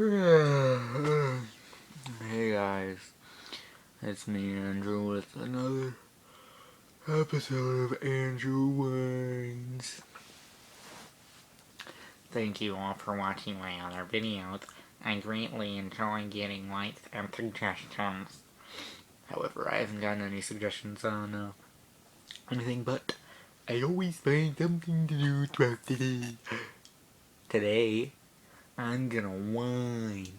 Hey guys, it's me Andrew with another episode of Andrew Whines. Thank you all for watching my other videos. I greatly enjoy getting likes and suggestions. However, I haven't gotten any suggestions on anything, but I always find something to do throughout the day. Today, I'm gonna whine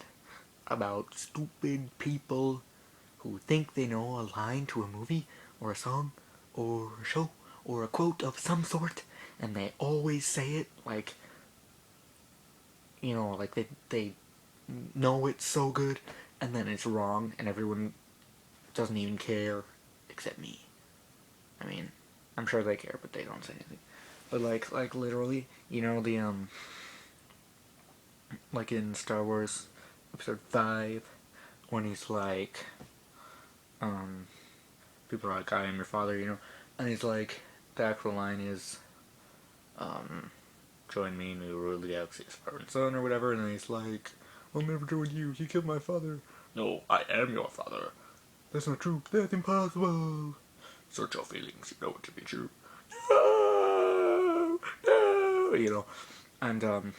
about stupid people who think they know a line to a movie or a song or a show or a quote of some sort, and they always say it like, like they know it's so good, and then it's wrong, and everyone doesn't even care except me. I mean, I'm sure they care, but they don't say anything. But like literally, like in Star Wars Episode 5, when he's like, people are like, I am your father, and he's like, the actual line is, join me and we will rule the galaxy as father and son, or whatever, and then he's like, I'll never join you, you killed my father. No, I am your father. That's not true, that's impossible. Search your feelings, you know it to be true. No, no, and,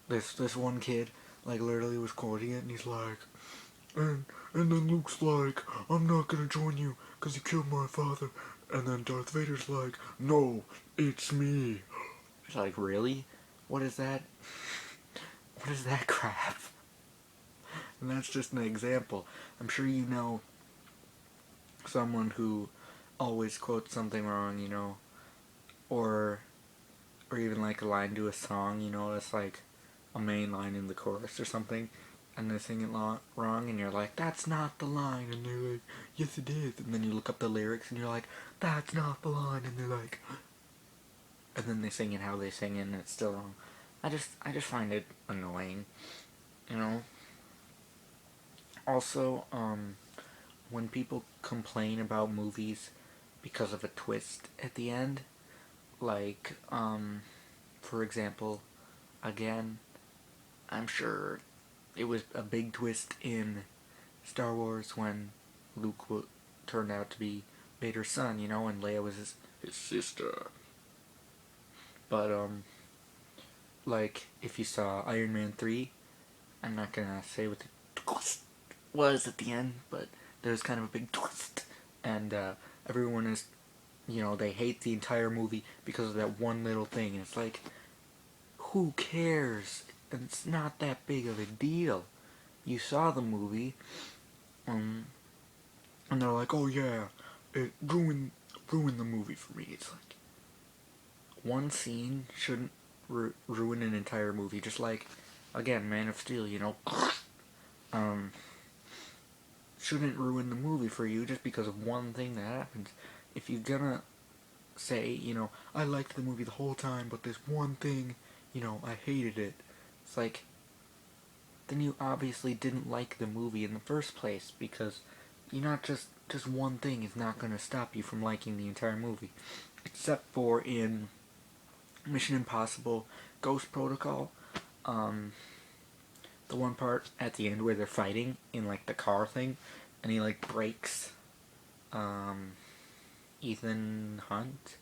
this one kid, like, literally was quoting it, and he's like, and then Luke's like, I'm not gonna join you, cause you killed my father. And then Darth Vader's like, no, it's me. It's like, really? What is that? What is that crap? And that's just an example. I'm sure you know someone who always quotes something wrong, or even like a line to a song, it's like a main line in the chorus or something, and they sing it wrong, and you're like, that's not the line, and they're like, yes it is, and then you look up the lyrics, and you're like, that's not the line, and they're like, and then they sing it how they sing it, and it's still wrong. I just find it annoying, Also, when people complain about movies because of a twist at the end, like, for example, again, I'm sure it was a big twist in Star Wars when Luke turned out to be Vader's son, and Leia was his sister. But, like, if you saw Iron Man 3, I'm not gonna say what the twist was at the end, but there's kind of a big twist. And, everyone is, they hate the entire movie because of that one little thing. And it's like, who cares? It's not that big of a deal. You saw the movie, and they're like, oh yeah, it ruined the movie for me. It's like, one scene shouldn't ruin an entire movie. Just like, again, Man of Steel, shouldn't ruin the movie for you just because of one thing that happens. If you're gonna say, I liked the movie the whole time, but this one thing, I hated it. It's like, then you obviously didn't like the movie in the first place, because you're not just one thing is not going to stop you from liking the entire movie. Except for in Mission Impossible Ghost Protocol, the one part at the end where they're fighting in, like, the car thing, and he, like, breaks, Ethan Hunt,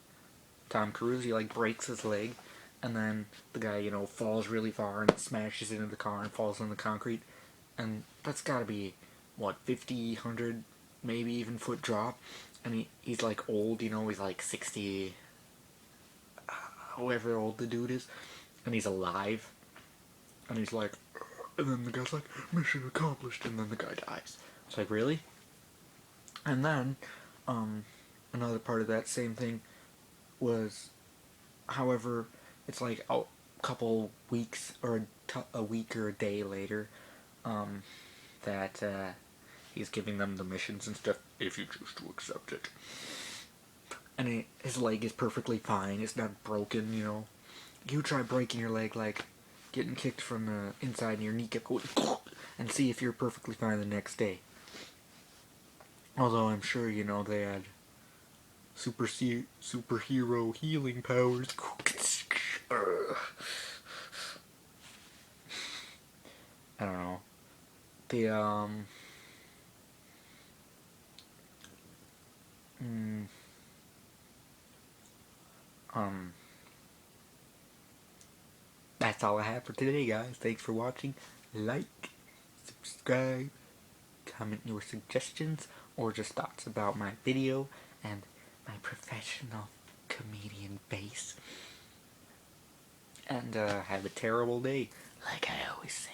Tom Cruise, he, like, breaks his leg, and then the guy, falls really far and smashes into the car and falls on the concrete, and that's gotta be, what, 50, 100, maybe even foot drop, and he's, like, old, he's, like, 60, however old the dude is, and he's alive, and he's like, and then the guy's like, mission accomplished, and then the guy dies. It's like, really? And then, another part of that same thing was, however, it's like a couple weeks, or a week or a day later, that, he's giving them the missions and stuff, if you choose to accept it. And his leg is perfectly fine, it's not broken, You try breaking your leg, like, getting kicked from the inside and your kneecap going, and see if you're perfectly fine the next day. Although I'm sure, they had superhero healing powers. I don't know. The mm, um that's all I have for today, guys. Thanks for watching. Like, subscribe, comment your suggestions or just thoughts about my video and my professional comedian base. And have a terrible day, like I always say.